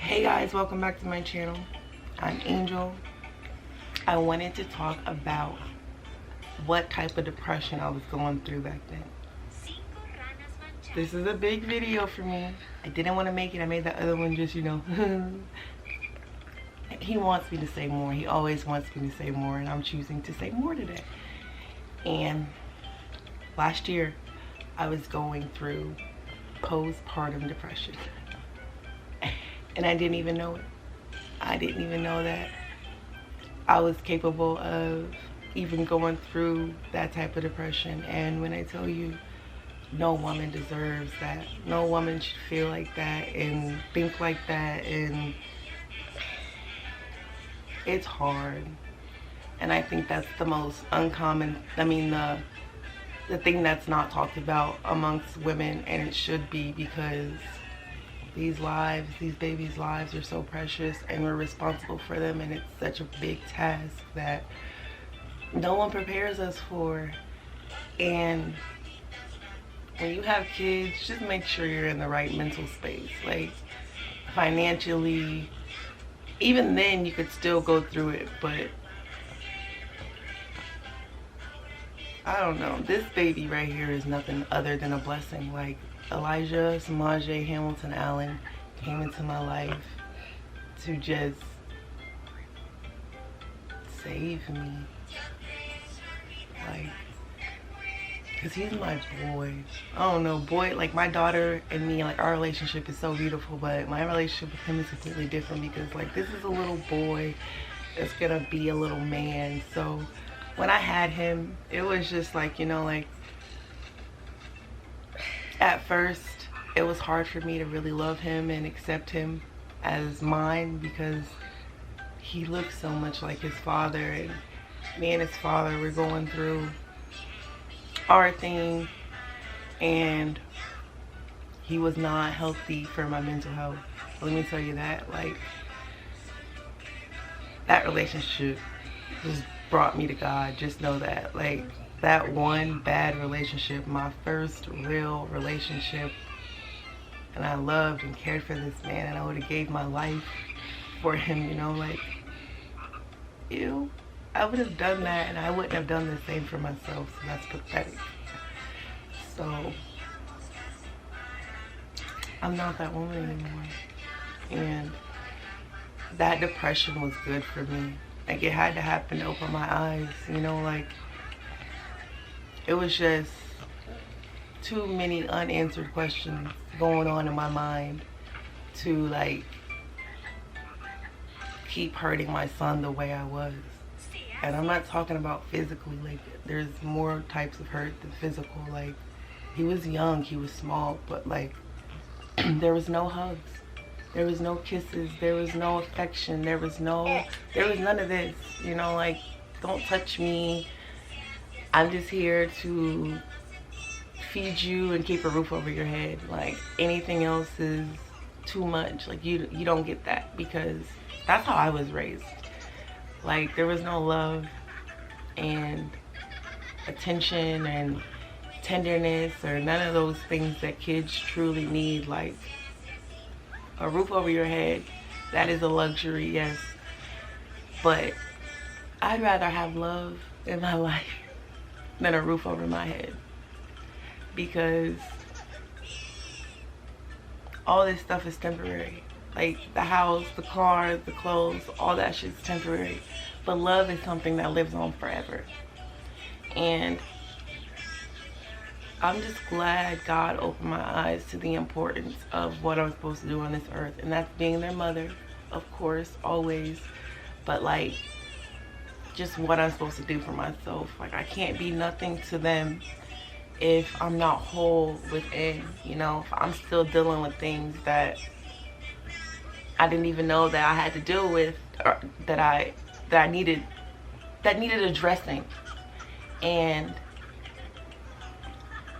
Hey guys, welcome back to my channel. I'm Angel. I wanted to talk about what type of depression I was going through back then. This is a big video for me. I didn't want to make it. I made that other one just, he wants me to say more. He always wants me to say more, and I'm choosing to say more today. And last year, I was going through postpartum depression. And I didn't even know it. I didn't even know that I was capable of even going through that type of depression. And when I tell you, no woman deserves that. No woman should feel like that and think like that. And it's hard. And I think that's the most uncommon, the thing that's not talked about amongst women, and it should be, because these lives, these babies' lives are so precious and we're responsible for them, and it's such a big task that no one prepares us for. And when you have kids, just make sure you're in the right mental space, like financially. Even then you could still go through it, but I don't know, this baby right here is nothing other than a blessing. Like, Elijah Samaje Hamilton Allen came into my life to just save me. Like, because he's my boy. I don't know, boy, like my daughter and me, like our relationship is so beautiful, but my relationship with him is completely different, because like this is a little boy that's gonna be a little man. So when I had him, it was just like, like at first it was hard for me to really love him and accept him as mine, because he looks so much like his father, and me and his father were going through our thing, and he was not healthy for my mental health. Let me tell you that. Like, that relationship just brought me to God. Just know that. Like, that one bad relationship, my first real relationship, and I loved and cared for this man, and I would have gave my life for him, like, ew. I would have done that, and I wouldn't have done the same for myself, so that's pathetic. So I'm not that woman anymore, and that depression was good for me. Like, it had to happen to open my eyes, like, it was just too many unanswered questions going on in my mind to like keep hurting my son the way I was. And I'm not talking about physically, like there's more types of hurt than physical. Like, he was young, he was small, but like there was no hugs, there was no kisses, there was no affection, there was none of this, like, don't touch me, I'm just here to feed you and keep a roof over your head. Like, anything else is too much. Like, you don't get that, because that's how I was raised. Like, there was no love and attention and tenderness, or none of those things that kids truly need. Like, a roof over your head, that is a luxury, yes, but I'd rather have love in my life than a roof over my head, because all this stuff is temporary. Like, the house, the car, the clothes, all that shit's temporary, but love is something that lives on forever. And I'm just glad God opened my eyes to the importance of what I'm supposed to do on this earth, and that's being their mother, of course, always, but like, just what I'm supposed to do for myself. Like, I can't be nothing to them if I'm not whole within, if I'm still dealing with things that I didn't even know that I had to deal with, or that needed addressing. And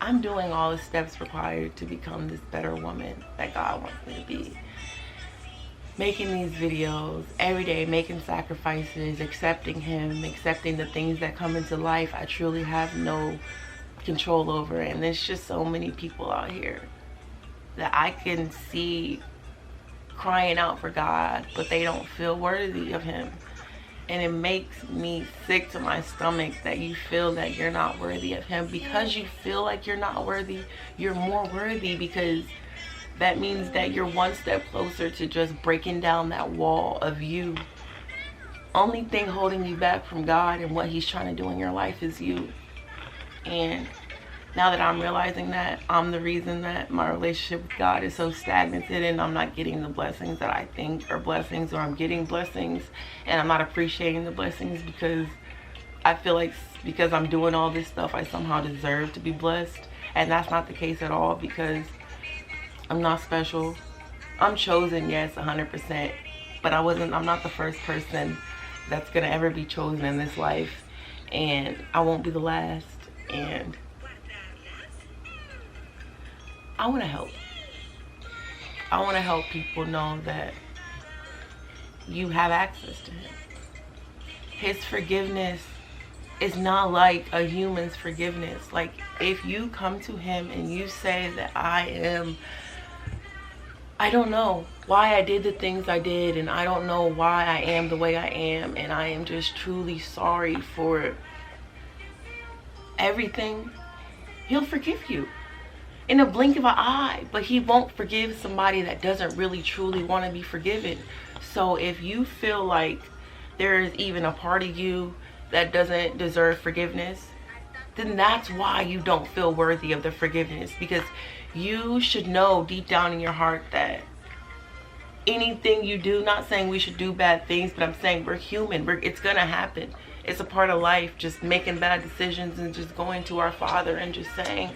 I'm doing all the steps required to become this better woman that God wants me to be. Making these videos every day, making sacrifices, accepting him, accepting the things that come into life I truly have no control over. And there's just so many people out here that I can see crying out for God, but they don't feel worthy of him. And it makes me sick to my stomach that you feel that you're not worthy of him. Because you feel like you're not worthy, you're more worthy, because that means that you're one step closer to just breaking down that wall of you. Only thing holding you back from God and what he's trying to do in your life is you. And now that I'm realizing that, I'm the reason that my relationship with God is so stagnated and I'm not getting the blessings that I think are blessings, or I'm getting blessings and I'm not appreciating the blessings because I feel like because I'm doing all this stuff, I somehow deserve to be blessed. And that's not the case at all, because I'm not special. I'm chosen, yes, 100%. But I'm not the first person that's gonna ever be chosen in this life. And I won't be the last. And I want to help. I want to help people know that you have access to him. His forgiveness is not like a human's forgiveness. Like, if you come to him and you say that I don't know why I did the things I did, and I don't know why I am the way I am, and I am just truly sorry for everything, he'll forgive you in a blink of an eye. But he won't forgive somebody that doesn't really truly want to be forgiven. So if you feel like there is even a part of you that doesn't deserve forgiveness, then that's why you don't feel worthy of the forgiveness. Because you should know deep down in your heart that anything you do, not saying we should do bad things, but I'm saying we're human. It's gonna happen. It's a part of life, just making bad decisions and just going to our Father and just saying,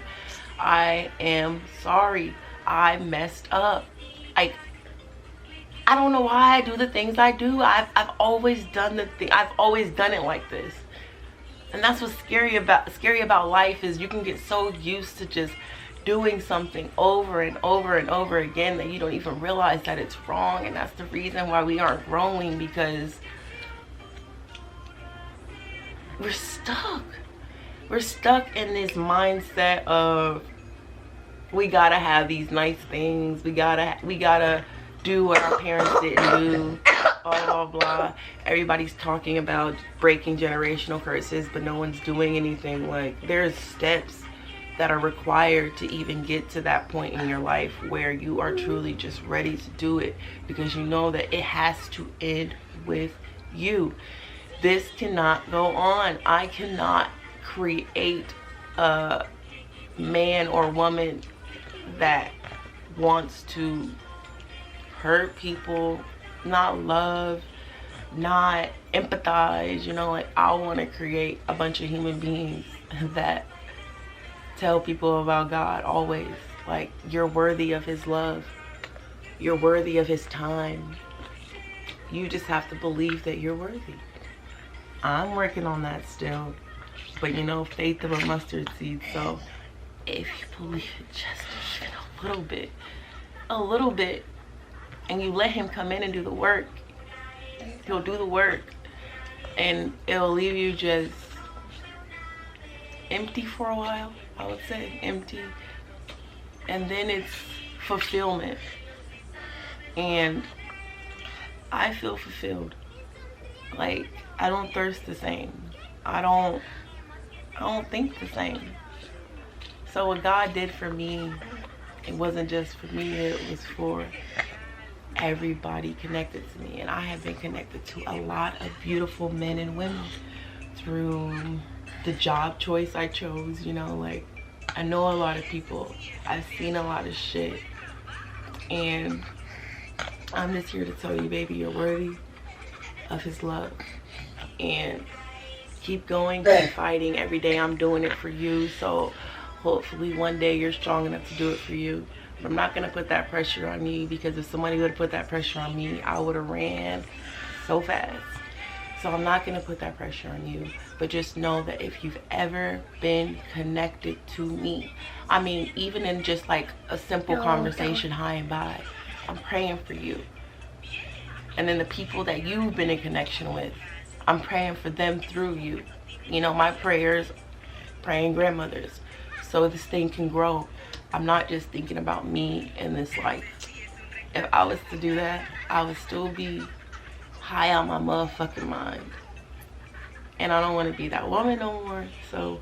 I am sorry, I messed up. I don't know why I do the things I do. I've always done I've always done it like this. And that's what's scary about life, is you can get so used to just doing something over and over and over again that you don't even realize that it's wrong. And that's the reason why we aren't growing, because we're stuck. We're stuck in this mindset of we gotta have these nice things. We gotta do what our parents didn't do. Blah, blah, blah. Everybody's talking about breaking generational curses, but no one's doing anything. Like, there's steps that are required to even get to that point in your life where you are truly just ready to do it, because you know that it has to end with you. This cannot go on. I cannot create a man or woman that wants to hurt people, not love, not empathize. You know, like, I want to create a bunch of human beings that tell people about God always. Like, you're worthy of his love. You're worthy of his time. You just have to believe that you're worthy. I'm working on that still. But you know, faith of a mustard seed. So if you believe it just even a little bit, and you let him come in and do the work, he'll do the work. And it'll leave you just empty for a while, I would say, empty. And then it's fulfillment. And I feel fulfilled. Like, I don't thirst the same. I don't think the same. So what God did for me, it wasn't just for me, it was for everybody connected to me. And I have been connected to a lot of beautiful men and women through the job choice I chose. You know, like, I know a lot of people, I've seen a lot of shit, and I'm just here to tell you, baby, you're worthy of his love. And keep going, keep fighting. Every day I'm doing it for you, so hopefully one day you're strong enough to do it for you. But I'm not gonna put that pressure on you, because if somebody would have put that pressure on me, I would have ran so fast. So I'm not gonna put that pressure on you. But just know that if you've ever been connected to me, I mean, even in just like a simple conversation, hi and bye, I'm praying for you. And then the people that you've been in connection with, I'm praying for them through you. You know, my prayers, praying grandmothers, so this thing can grow. I'm not just thinking about me in this life. if I was to do that, I would still be high on my motherfucking mind. And I don't want to be that woman no more. So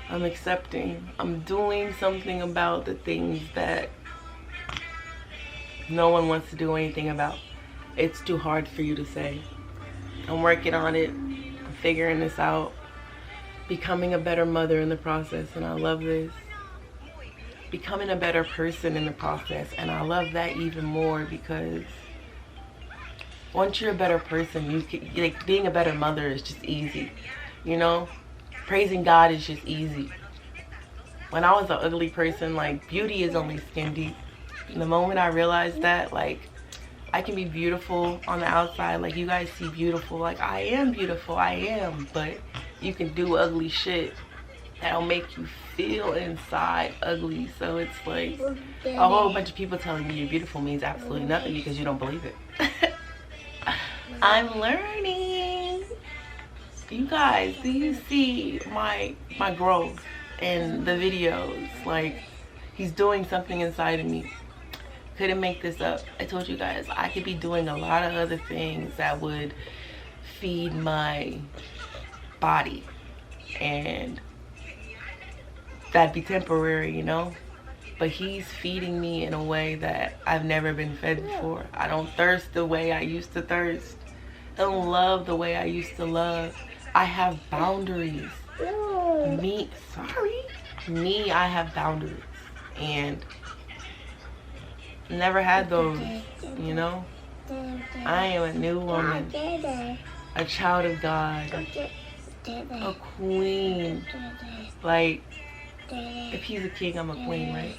I'm accepting. I'm doing something about the things that no one wants to do anything about. It's too hard for you to say. I'm working on it. I'm figuring this out. Becoming a better mother in the process, and I love this. Becoming a better person in the process, and I love that even more, because once you're a better person, you can, like, being a better mother is just easy, you know. Praising God is just easy. When I was an ugly person, like, beauty is only skin deep. And the moment I realized that, like, I can be beautiful on the outside, like you guys see beautiful, like I am beautiful, I am, but you can do ugly shit that'll make you feel inside ugly. So it's like a whole bunch of people telling you you're beautiful means absolutely nothing because you don't believe it. I'm learning. You guys, do you see my growth in the videos? Like, he's doing something inside of me. Couldn't make this up. I told you guys I could be doing a lot of other things that would feed my body, and that'd be temporary, you know. But he's feeding me in a way that I've never been fed before. I don't thirst the way I used to thirst. I don't love the way I used to love. I have boundaries. Me, I have boundaries, and never had those, you know. I am a new woman, a child of God, a queen. Like, if he's a king, I'm a queen, right?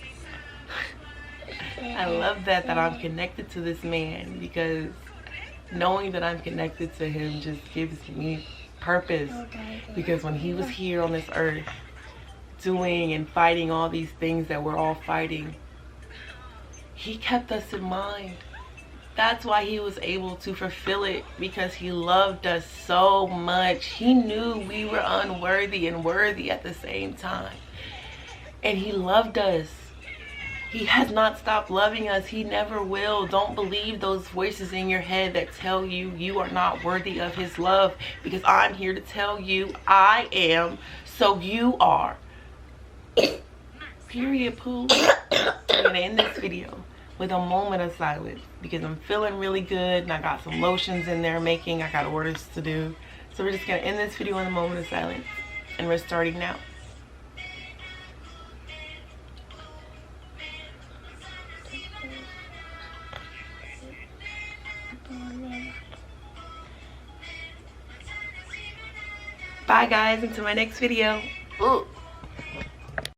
I love that I'm connected to this man, because knowing that I'm connected to him just gives me purpose. Because when he was here on this earth doing and fighting all these things that we're all fighting, he kept us in mind. That's why he was able to fulfill it, because he loved us so much. He knew we were unworthy and worthy at the same time, and he loved us. He has not stopped loving us. He never will. Don't believe those voices in your head that tell you you are not worthy of his love, because I'm here to tell you I am, so you are. Period, poo. I'm gonna end this video with a moment of silence, because I'm feeling really good and I got some lotions in there making. I got orders to do. So we're just gonna end this video in a moment of silence, and we're starting now. Bye guys, until my next video. Ooh.